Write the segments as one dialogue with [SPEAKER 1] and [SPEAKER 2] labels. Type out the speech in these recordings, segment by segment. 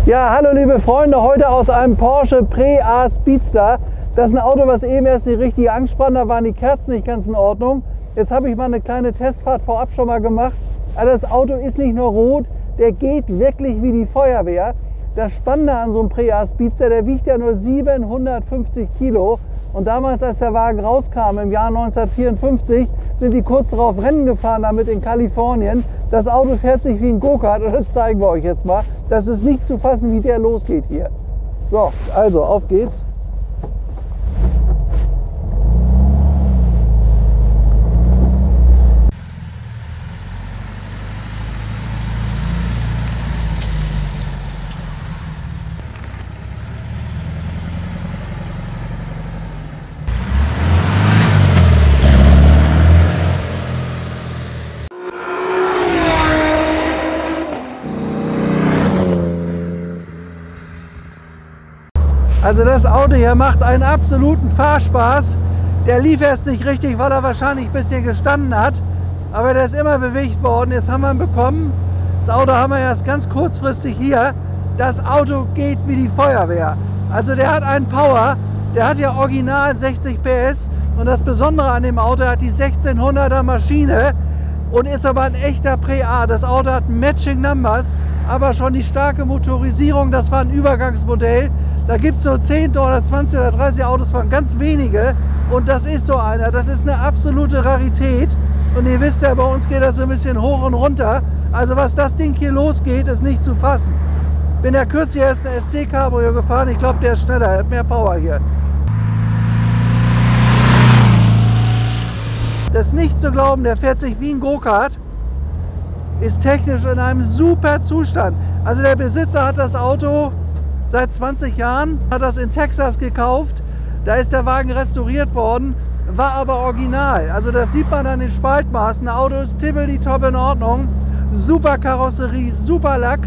[SPEAKER 1] Ja, hallo liebe Freunde, heute aus einem Porsche Pre-A Speedster. Das ist ein Auto, was eben erst die richtige anspann, da waren die Kerzen nicht ganz in Ordnung. Jetzt habe ich mal eine kleine Testfahrt vorab schon mal gemacht. Also das Auto ist nicht nur rot, der geht wirklich wie die Feuerwehr. Das Spannende an so einem Pre-A Speedster, der wiegt ja nur 750 Kilo. Und damals, als der Wagen rauskam, im Jahr 1954, sind die kurz darauf Rennen gefahren damit in Kalifornien. Das Auto fährt sich wie ein Go-Kart und das zeigen wir euch jetzt mal. Das ist nicht zu fassen, wie der losgeht hier. So, also auf geht's. Also das Auto hier macht einen absoluten Fahrspaß. Der lief erst nicht richtig, weil er wahrscheinlich ein bisschen gestanden hat. Aber der ist immer bewegt worden. Jetzt haben wir ihn bekommen. Das Auto haben wir erst ganz kurzfristig hier. Das Auto geht wie die Feuerwehr. Also der hat einen Power. Der hat ja original 60 PS. Und das Besondere an dem Auto, hat die 1600er Maschine und ist aber ein echter Pre-A. Das Auto hat Matching Numbers, aber schon die starke Motorisierung. Das war ein Übergangsmodell. Da gibt es nur 10 oder 20 oder 30 Autos von, ganz wenige. Und das ist so einer. Das ist eine absolute Rarität. Und ihr wisst ja, bei uns geht das ein bisschen hoch und runter. Also was das Ding hier losgeht, ist nicht zu fassen. Bin ja kürzlich erst eine SC Cabrio gefahren. Ich glaube, der ist schneller, der hat mehr Power hier. Das ist nicht zu glauben, der fährt sich wie ein Go-Kart. Ist technisch in einem super Zustand. Also der Besitzer hat das Auto seit 20 Jahren, hat das in Texas gekauft. Da ist der Wagen restauriert worden, war aber original. Also das sieht man an den Spaltmaßen. Das Auto ist tippeldi-top in Ordnung. Super Karosserie, super Lack.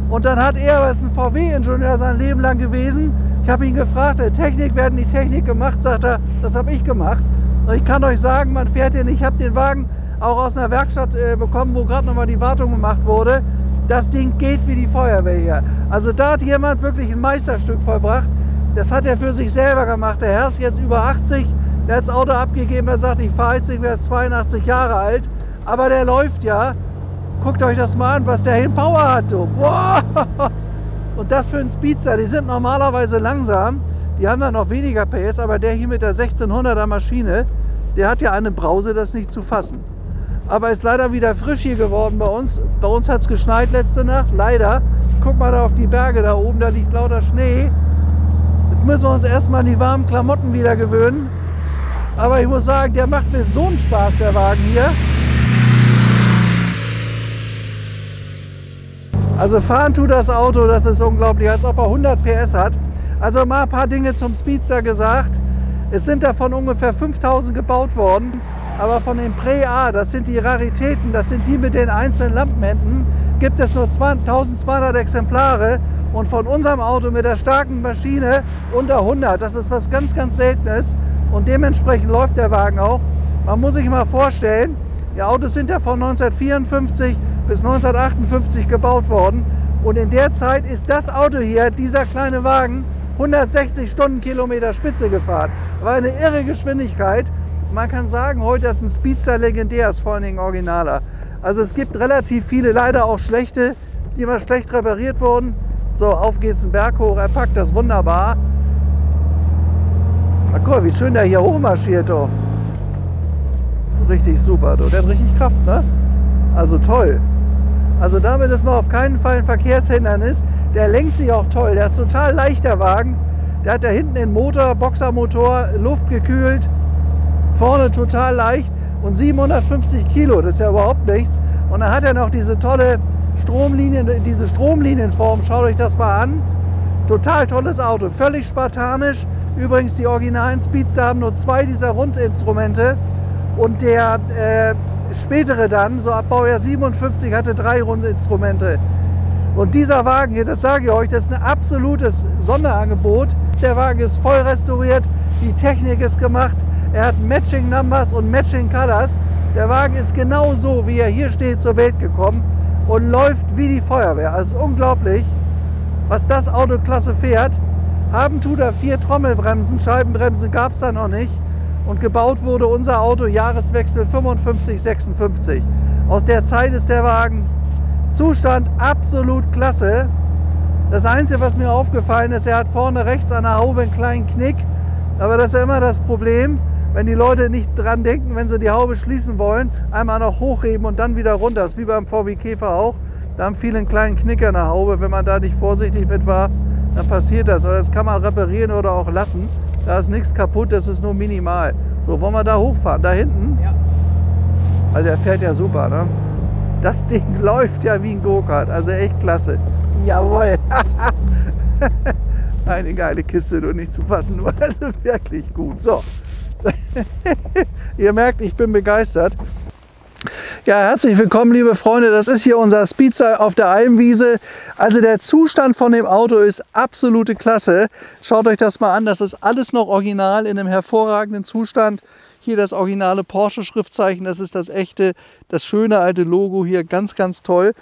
[SPEAKER 1] Und dann hat er, das ist ein VW-Ingenieur sein Leben lang gewesen, ich habe ihn gefragt, Technik, werden die Technik gemacht? Sagt er, das habe ich gemacht. Und ich kann euch sagen, man fährt hier nicht. Ich habe den Wagen auch aus einer Werkstatt bekommen, wo gerade nochmal die Wartung gemacht wurde. Das Ding geht wie die Feuerwehr hier. Also da hat jemand wirklich ein Meisterstück vollbracht. Das hat er für sich selber gemacht. Der Herr ist jetzt über 80, der hat das Auto abgegeben, er sagt, ich fahre jetzt, ich werde 82 Jahre alt. Aber der läuft ja. Guckt euch das mal an, was der hin Power hat. Du. Wow. Und das für einen Speedster, die sind normalerweise langsam. Die haben dann noch weniger PS, aber der hier mit der 1600er Maschine, der hat ja eine Brause, das ist nicht zu fassen. Aber ist leider wieder frisch hier geworden bei uns. Bei uns hat es geschneit letzte Nacht, leider. Guck mal da auf die Berge da oben, da liegt lauter Schnee. Jetzt müssen wir uns erstmal an die warmen Klamotten wieder gewöhnen. Aber ich muss sagen, der macht mir so einen Spaß, der Wagen hier. Also fahren tut das Auto, das ist unglaublich, als ob er 100 PS hat. Also mal ein paar Dinge zum Speedster gesagt. Es sind davon ungefähr 5000 gebaut worden. Aber von den Pre-A, das sind die Raritäten, das sind die mit den einzelnen Lampenenden, gibt es nur 1200 Exemplare. Und von unserem Auto mit der starken Maschine unter 100. Das ist was ganz, ganz Seltenes. Und dementsprechend läuft der Wagen auch. Man muss sich mal vorstellen, die Autos sind ja von 1954 bis 1958 gebaut worden. Und in der Zeit ist das Auto hier, dieser kleine Wagen, 160 Stundenkilometer Spitze gefahren. War eine irre Geschwindigkeit. Man kann sagen, heute ist ein Speedster legendär, ist vor allen Dingen originaler. Also es gibt relativ viele, leider auch schlechte, die mal schlecht repariert wurden. So, auf geht's den Berg hoch, er packt das wunderbar. Ach, guck mal, wie schön der hier hochmarschiert, doch. Richtig super, doch. Der hat richtig Kraft, ne? Also toll. Also damit ist man auf keinen Fall ein Verkehrshindernis. Der lenkt sich auch toll, der ist total leicht, der Wagen. Der hat da hinten den Motor, Boxermotor, luftgekühlt. Vorne total leicht und 750 Kilo, das ist ja überhaupt nichts. Und dann hat er noch diese tolle Stromlinienform, schaut euch das mal an. Total tolles Auto, völlig spartanisch. Übrigens, die originalen Speedster haben nur 2 dieser Rundinstrumente und der spätere dann, so ab Baujahr 57, hatte 3 Rundinstrumente. Und dieser Wagen hier, das sage ich euch, das ist ein absolutes Sonderangebot. Der Wagen ist voll restauriert, die Technik ist gemacht. Er hat Matching Numbers und Matching Colors. Der Wagen ist genau so, wie er hier steht, zur Welt gekommen und läuft wie die Feuerwehr. Also unglaublich. was das Auto klasse fährt. Haben tut er 4 Trommelbremsen, Scheibenbremse gab es da noch nicht. Und gebaut wurde unser Auto Jahreswechsel 55, 56. Aus der Zeit ist der Wagen Zustand absolut klasse. Das Einzige, was mir aufgefallen ist, er hat vorne rechts an der Haube einen kleinen Knick. Aber das ist ja immer das Problem, wenn die Leute nicht dran denken, wenn sie die Haube schließen wollen, einmal noch hochheben und dann wieder runter. Das ist wie beim VW Käfer auch. Da haben viele einen kleinen Knick an der Haube. Wenn man da nicht vorsichtig mit war, dann passiert das. Aber das kann man reparieren oder auch lassen. Da ist nichts kaputt, das ist nur minimal. So, wollen wir da hochfahren? Da hinten?
[SPEAKER 2] Ja.
[SPEAKER 1] Also er fährt ja super, ne? Das Ding läuft ja wie ein Go-Kart, also echt klasse. Jawohl! Eine geile Kiste, nur nicht zu fassen, nur also wirklich gut. So, ihr merkt, ich bin begeistert. Ja, herzlich willkommen, liebe Freunde. Das ist hier unser Speedster auf der Almwiese. Also der Zustand von dem Auto ist absolute Klasse. Schaut euch das mal an, das ist alles noch original in einem hervorragenden Zustand. Hier das originale Porsche-Schriftzeichen, das ist das echte, das schöne alte Logo hier, ganz, ganz toll.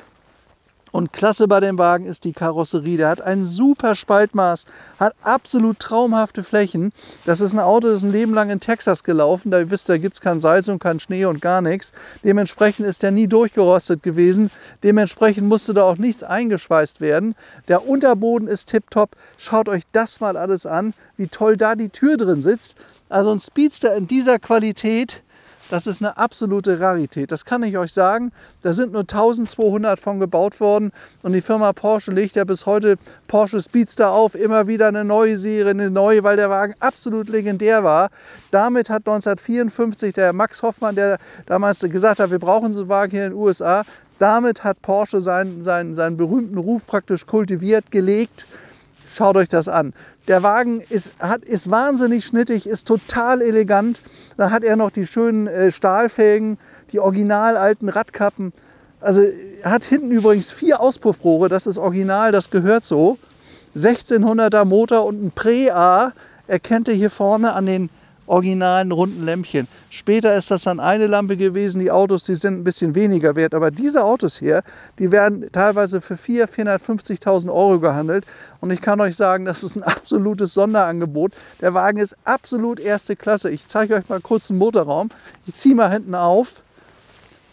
[SPEAKER 1] Und klasse bei dem Wagen ist die Karosserie. Der hat ein super Spaltmaß, hat absolut traumhafte Flächen. Das ist ein Auto, das ist ein Leben lang in Texas gelaufen. Da wisst ihr, da gibt es kein Salz und kein Schnee und gar nichts. Dementsprechend ist der nie durchgerostet gewesen. Dementsprechend musste da auch nichts eingeschweißt werden. Der Unterboden ist tipptopp. Schaut euch das mal alles an, wie toll da die Tür drin sitzt. Also ein Speedster in dieser Qualität, das ist eine absolute Rarität. Das kann ich euch sagen. Da sind nur 1200 von gebaut worden. Und die Firma Porsche legt ja bis heute Porsche Speedster auf. Immer wieder eine neue Serie, eine neue, weil der Wagen absolut legendär war. Damit hat 1954 der Max Hoffmann, der damals gesagt hat, wir brauchen so einen Wagen hier in den USA, damit hat Porsche seinen berühmten Ruf praktisch kultiviert, gelegt. Schaut euch das an. Der Wagen ist wahnsinnig schnittig, ist total elegant. Dann hat er noch die schönen Stahlfelgen, die original alten Radkappen. Also hat hinten übrigens 4 Auspuffrohre, das ist original, das gehört so. 1600er Motor und ein Prä-A erkennt ihr hier vorne an den originalen runden Lämpchen. Später ist das dann eine Lampe gewesen. Die Autos, die sind ein bisschen weniger wert. Aber diese Autos hier, die werden teilweise für 450.000 Euro gehandelt. Und ich kann euch sagen, das ist ein absolutes Sonderangebot. Der Wagen ist absolut erste Klasse. Ich zeige euch mal kurz den Motorraum. Ich ziehe mal hinten auf,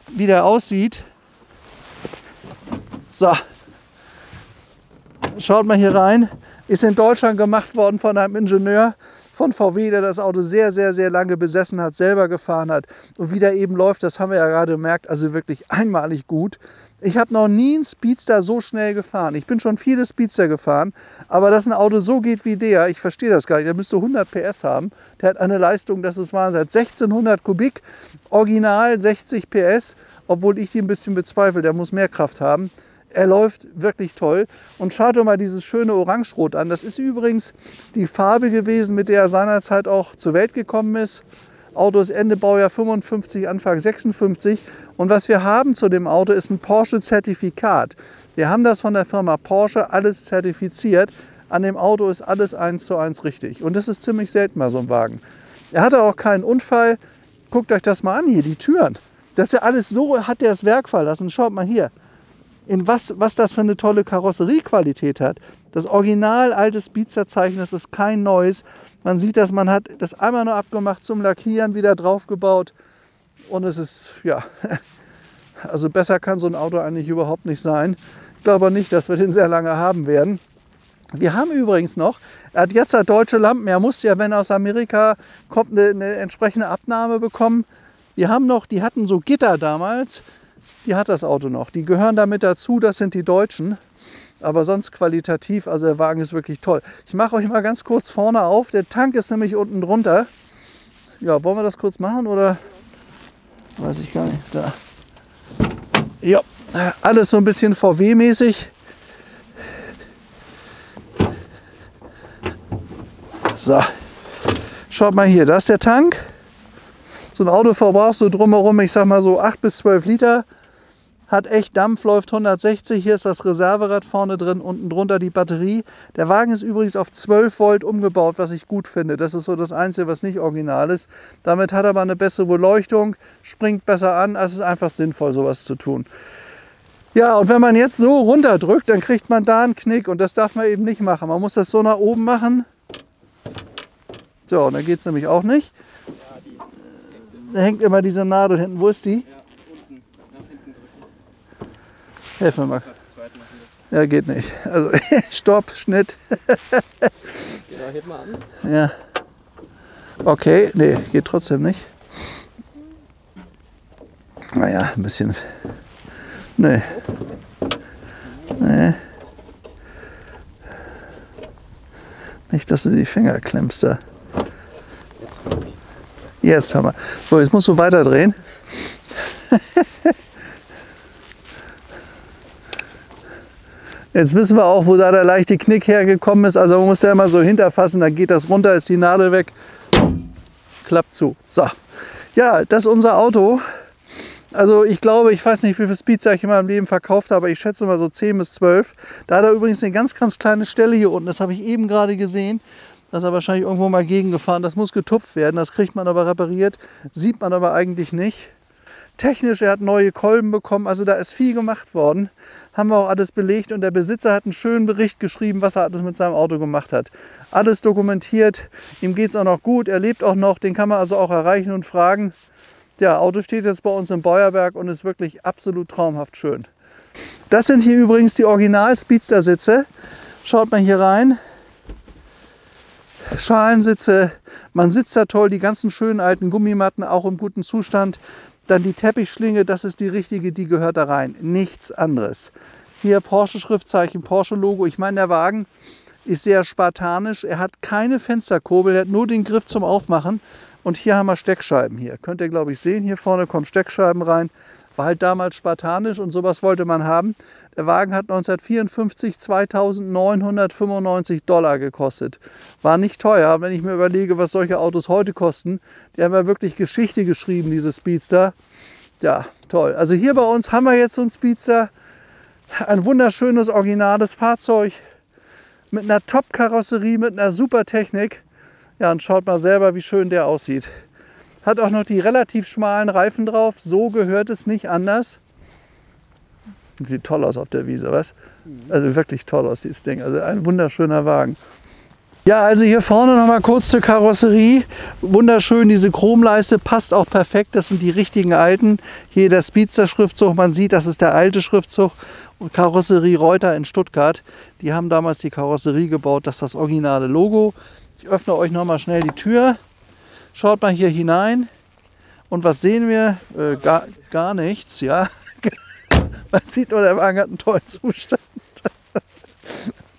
[SPEAKER 1] wie der aussieht. So. Schaut mal hier rein. Ist in Deutschland gemacht worden von einem Ingenieur von VW, der das Auto sehr, sehr, sehr lange besessen hat, selber gefahren hat. Und wie der eben läuft, das haben wir ja gerade gemerkt, also wirklich einmalig gut. Ich habe noch nie einen Speedster so schnell gefahren. Ich bin schon viele Speedster gefahren, aber dass ein Auto so geht wie der, ich verstehe das gar nicht. Der müsste 100 PS haben. Der hat eine Leistung, das ist Wahnsinn. 1600 Kubik, original 60 PS, obwohl ich die ein bisschen bezweifle. Der muss mehr Kraft haben. Er läuft wirklich toll. Und schaut euch mal dieses schöne Orangerot an. Das ist übrigens die Farbe gewesen, mit der er seinerzeit auch zur Welt gekommen ist. Auto ist Ende Baujahr 55, Anfang 56. Und was wir haben zu dem Auto ist ein Porsche-Zertifikat. Wir haben das von der Firma Porsche alles zertifiziert. An dem Auto ist alles 1:1 richtig. Und das ist ziemlich selten mal so ein Wagen. Er hatte auch keinen Unfall. Guckt euch das mal an hier, die Türen. Das ist ja alles so, hat er das Werk verlassen. Schaut mal hier. In was das für eine tolle Karosseriequalität hat. Das original alte Speedster-Zeichen, das ist kein neues. Man sieht, dass man hat das einmal nur abgemacht zum Lackieren, wieder draufgebaut. Und es ist, ja, also besser kann so ein Auto eigentlich überhaupt nicht sein. Ich glaube nicht, dass wir den sehr lange haben werden. Wir haben übrigens noch, er hat jetzt deutsche Lampen. Er muss ja, wenn er aus Amerika kommt, eine entsprechende Abnahme bekommen. Wir haben noch, die hatten so Gitter damals. Die hat das Auto noch. Die gehören damit dazu, das sind die Deutschen. Aber sonst qualitativ, also der Wagen ist wirklich toll. Ich mache euch mal ganz kurz vorne auf. Der Tank ist nämlich unten drunter. Ja, wollen wir das kurz machen oder? Weiß ich gar nicht. Da. Ja, alles so ein bisschen VW-mäßig. So, schaut mal hier, da ist der Tank. So ein Auto verbrauchst du drumherum, ich sag mal so 8 bis 12 Liter. Hat echt Dampf, läuft 160. Hier ist das Reserverad vorne drin, unten drunter die Batterie. Der Wagen ist übrigens auf 12 Volt umgebaut, was ich gut finde. Das ist so das Einzige, was nicht original ist. Damit hat er aber eine bessere Beleuchtung, springt besser an. Also es ist einfach sinnvoll, sowas zu tun. Ja, und wenn man jetzt so runterdrückt, dann kriegt man da einen Knick und das darf man eben nicht machen. Man muss das so nach oben machen. So, und dann geht es nämlich auch nicht. Da hängt immer diese Nadel hinten. Wo ist die?
[SPEAKER 2] Ja, unten. Nach hinten drücken.
[SPEAKER 1] Helf mir mal.
[SPEAKER 2] Das war zu zweit machen das.
[SPEAKER 1] Ja, geht nicht. Also, Stopp, Schnitt.
[SPEAKER 2] Genau, heb mal an.
[SPEAKER 1] Ja. Okay, nee, geht trotzdem nicht. Naja, ein bisschen. Nee. Nee. Nicht, dass du die Finger klemmst da.
[SPEAKER 2] Jetzt glaube ich.
[SPEAKER 1] Jetzt haben wir. So, jetzt musst du weiter drehen. Jetzt wissen wir auch, wo da der leichte Knick hergekommen ist. Also man muss da immer so hinterfassen, dann geht das runter, ist die Nadel weg. Klappt zu. So. Ja, das ist unser Auto. Also ich glaube, ich weiß nicht, wie viele Speedster ich in meinem Leben verkauft habe, aber ich schätze mal so 10 bis 12. Da hat er übrigens eine ganz, ganz kleine Stelle hier unten. Das habe ich eben gerade gesehen. Da ist er wahrscheinlich irgendwo mal gegengefahren. Das muss getupft werden. Das kriegt man aber repariert. Sieht man aber eigentlich nicht. Technisch, er hat neue Kolben bekommen. Also da ist viel gemacht worden. Haben wir auch alles belegt. Und der Besitzer hat einen schönen Bericht geschrieben, was er alles mit seinem Auto gemacht hat. Alles dokumentiert. Ihm geht es auch noch gut. Er lebt auch noch. Den kann man also auch erreichen und fragen. Ja, Auto steht jetzt bei uns im Beuerberg und ist wirklich absolut traumhaft schön. Das sind hier übrigens die Original-Speedster-Sitze. Schaut mal hier rein. Schalensitze, man sitzt da toll, die ganzen schönen alten Gummimatten, auch im guten Zustand. Dann die Teppichschlinge, das ist die richtige, die gehört da rein. Nichts anderes. Hier Porsche-Schriftzeichen, Porsche-Logo. Ich meine, der Wagen ist sehr spartanisch. Er hat keine Fensterkurbel, er hat nur den Griff zum Aufmachen. Und hier haben wir Steckscheiben hier. Könnt ihr, glaube ich, sehen. Hier vorne kommen Steckscheiben rein. War halt damals spartanisch und sowas wollte man haben. Der Wagen hat 1954 2.995 $ gekostet. War nicht teuer, wenn ich mir überlege, was solche Autos heute kosten. Die haben ja wirklich Geschichte geschrieben, diese Speedster. Ja, toll. Also hier bei uns haben wir jetzt so einen Speedster. Ein wunderschönes, originales Fahrzeug mit einer Top-Karosserie, mit einer super Technik. Ja, und schaut mal selber, wie schön der aussieht. Hat auch noch die relativ schmalen Reifen drauf. So gehört es nicht anders. Sieht toll aus auf der Wiese, was? Also wirklich toll aus, dieses Ding. Also ein wunderschöner Wagen. Ja, also hier vorne noch mal kurz zur Karosserie. Wunderschön, diese Chromleiste passt auch perfekt. Das sind die richtigen alten. Hier der Speedster-Schriftzug. Man sieht, das ist der alte Schriftzug. Und Karosserie Reuter in Stuttgart. Die haben damals die Karosserie gebaut. Das ist das originale Logo. Ich öffne euch noch mal schnell die Tür. Schaut mal hier hinein. Und was sehen wir? Gar nichts, ja. Man sieht nur, der Wagen hat einen tollen Zustand.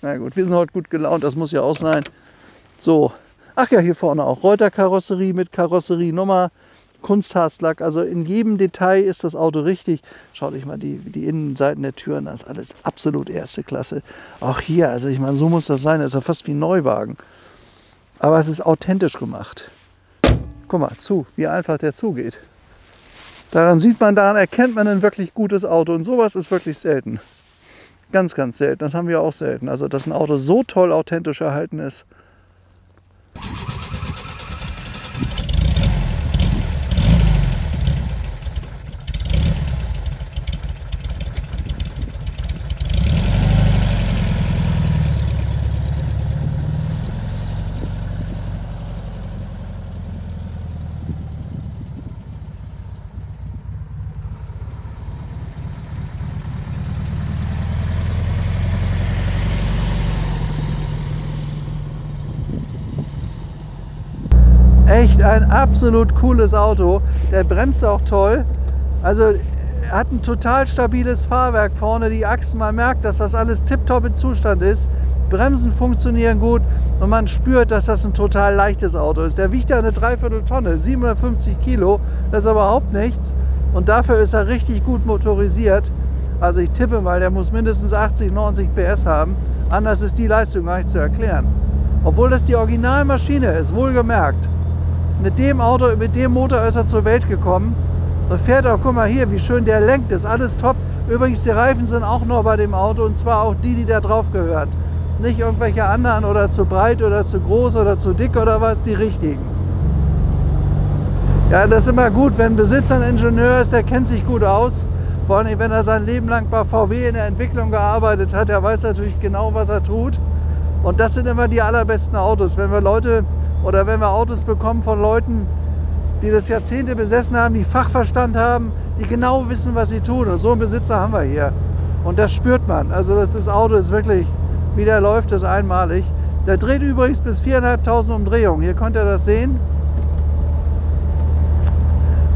[SPEAKER 1] Na gut, wir sind heute gut gelaunt, das muss ja auch sein. So, ach ja, hier vorne auch Reuter-Karosserie mit Karosserienummer, Kunstharzlack. Also in jedem Detail ist das Auto richtig. Schaut euch mal die Innenseiten der Türen, das ist alles absolut erste Klasse. Auch hier, also ich meine, so muss das sein, das ist ja fast wie ein Neuwagen. Aber es ist authentisch gemacht. Guck mal, wie einfach der zugeht. Daran erkennt man ein wirklich gutes Auto. Und sowas ist wirklich selten. Ganz, ganz selten. Das haben wir auch selten. Also, dass ein Auto so toll authentisch erhalten ist. Echt ein absolut cooles Auto. Der bremst auch toll. Also er hat ein total stabiles Fahrwerk vorne. Die Achsen, man merkt, dass das alles tipptopp im Zustand ist. Bremsen funktionieren gut und man spürt, dass das ein total leichtes Auto ist. Der wiegt ja eine Dreivierteltonne, 750 Kilo. Das ist überhaupt nichts. Und dafür ist er richtig gut motorisiert. Also ich tippe mal, der muss mindestens 80, 90 PS haben. Anders ist die Leistung gar nicht zu erklären. Obwohl das die Originalmaschine ist, wohlgemerkt. Mit dem Auto, mit dem Motor ist er zur Welt gekommen und fährt auch, guck mal hier, wie schön der lenkt, ist alles top. Übrigens, die Reifen sind auch noch bei dem Auto und zwar auch die da drauf gehört. Nicht irgendwelche anderen oder zu breit oder zu groß oder zu dick oder was, die richtigen. Ja, das ist immer gut, wenn ein Besitzer ein Ingenieur ist, der kennt sich gut aus Vor allem, wenn er sein Leben lang bei VW in der Entwicklung gearbeitet hat, er weiß natürlich genau, was er tut. Und das sind immer die allerbesten Autos. Wenn wir wenn wir Autos bekommen von Leuten, die das Jahrzehnte besessen haben, die Fachverstand haben, die genau wissen, was sie tun. Und so einen Besitzer haben wir hier. Und das spürt man. Also das Auto ist wirklich, wie der läuft, ist einmalig. Der dreht übrigens bis 4.500 Umdrehungen. Hier könnt ihr das sehen.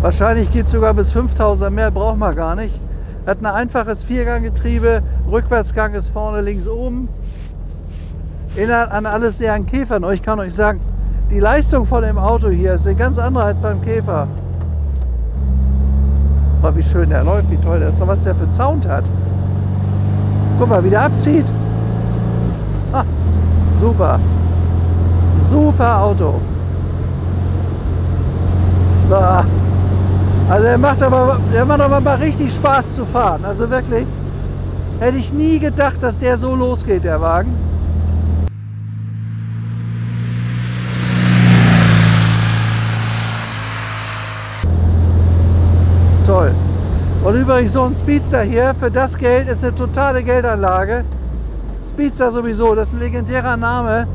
[SPEAKER 1] Wahrscheinlich geht es sogar bis 5.000, mehr braucht man gar nicht. Hat ein einfaches Vierganggetriebe, Rückwärtsgang ist vorne links oben. Erinnert an alles sehr an Käfer. Und ich kann euch sagen, die Leistung von dem Auto hier ist eine ganz andere als beim Käfer. Oh, wie schön der läuft, wie toll der ist. Was der für einen Sound hat. Guck mal, wie der abzieht. Ah, super. Super Auto. Ah. Also der macht aber mal richtig Spaß zu fahren. Also wirklich, hätte ich nie gedacht, dass der so losgeht, der Wagen. Toll. Und übrigens so ein Speedster hier, für das Geld ist eine totale Geldanlage. Speedster sowieso, das ist ein legendärer Name.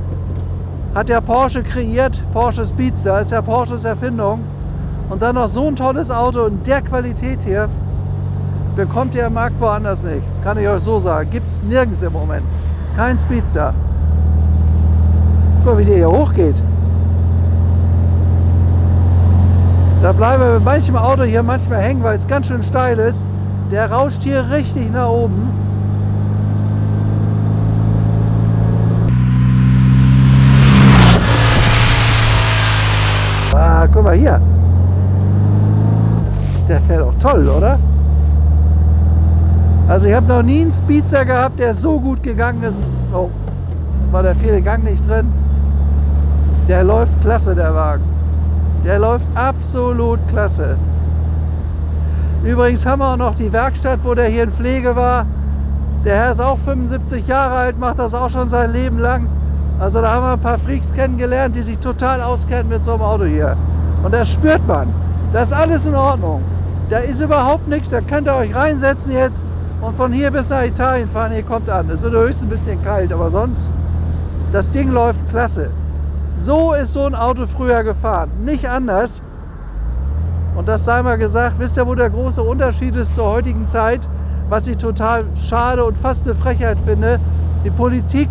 [SPEAKER 1] Hat der Porsche kreiert, Porsche Speedster, ist ja Porsches Erfindung. Und dann noch so ein tolles Auto in der Qualität hier, bekommt ihr am Markt woanders nicht. Kann ich euch so sagen. Gibt es nirgends im Moment. Kein Speedster. Guck mal, wie der hier hochgeht. Da bleiben wir mit manchem Auto hier manchmal hängen, weil es ganz schön steil ist. Der rauscht hier richtig nach oben. Ah, guck mal hier. Der fährt auch toll, oder? Also ich habe noch nie einen Speedster gehabt, der so gut gegangen ist. Oh, war der vierte Gang nicht drin? Der läuft klasse, der Wagen. Der läuft absolut klasse. Übrigens haben wir auch noch die Werkstatt, wo der hier in Pflege war. Der Herr ist auch 75 Jahre alt, macht das auch schon sein Leben lang. Also da haben wir ein paar Freaks kennengelernt, die sich total auskennen mit so einem Auto hier. Und das spürt man. Das ist alles in Ordnung. Da ist überhaupt nichts, da könnt ihr euch reinsetzen jetzt und von hier bis nach Italien fahren, ihr kommt an. Es wird höchstens ein bisschen kalt, aber sonst, das Ding läuft klasse. So ist so ein Auto früher gefahren, nicht anders. Und das sei mal gesagt, wisst ihr, wo der große Unterschied ist zur heutigen Zeit, was ich total schade und fast eine Frechheit finde? Die Politik,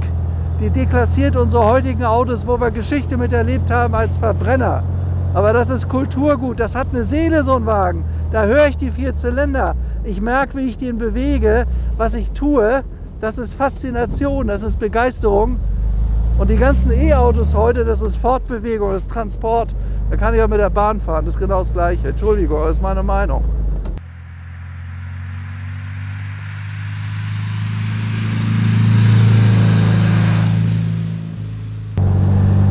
[SPEAKER 1] die deklassiert unsere heutigen Autos, wo wir Geschichte miterlebt haben als Verbrenner. Aber das ist Kulturgut, das hat eine Seele, so ein Wagen. Da höre ich die 4 Zylinder. Ich merke, wie ich den bewege, was ich tue. Das ist Faszination, das ist Begeisterung. Und die ganzen E-Autos heute, das ist Fortbewegung, das ist Transport. Da kann ich auch mit der Bahn fahren, das ist genau das Gleiche. Entschuldigung, das ist meine Meinung.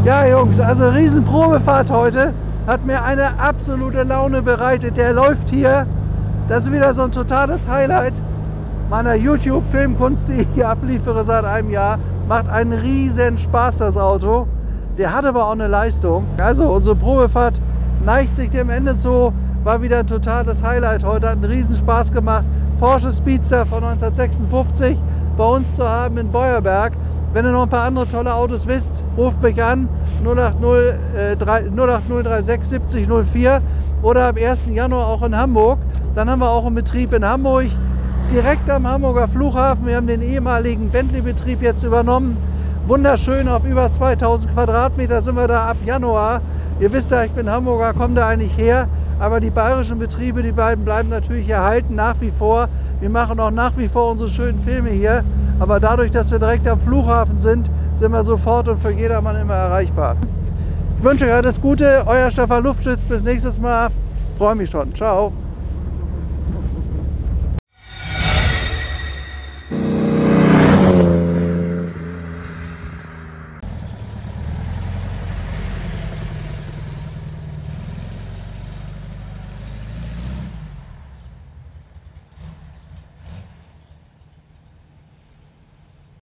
[SPEAKER 1] Ja Jungs, also Riesenprobefahrt heute. Hat mir eine absolute Laune bereitet. Der läuft hier. Das ist wieder so ein totales Highlight meiner YouTube-Filmkunst, die ich hier abliefere seit einem Jahr. Macht einen riesen Spaß, das Auto. Der hat aber auch eine Leistung. Also unsere Probefahrt neigt sich dem Ende zu. War wieder ein totales Highlight heute. Hat einen riesen Spaß gemacht. Porsche Speedster von 1956 bei uns zu haben in Beuerberg. Wenn ihr noch ein paar andere tolle Autos wisst, ruft mich an, 08036 70 04 oder am 1. Januar auch in Hamburg. Dann haben wir auch einen Betrieb in Hamburg, direkt am Hamburger Flughafen. Wir haben den ehemaligen Bentley-Betrieb jetzt übernommen. Wunderschön, auf über 2000 Quadratmeter sind wir da ab Januar. Ihr wisst ja, ich bin Hamburger, komme da eigentlich her. Aber die bayerischen Betriebe, die beiden bleiben natürlich erhalten, nach wie vor. Wir machen auch nach wie vor unsere schönen Filme hier. Aber dadurch, dass wir direkt am Flughafen sind, sind wir sofort und für jedermann immer erreichbar. Ich wünsche euch alles Gute, euer Stefan Luftschütz, bis nächstes Mal. Freue mich schon. Ciao.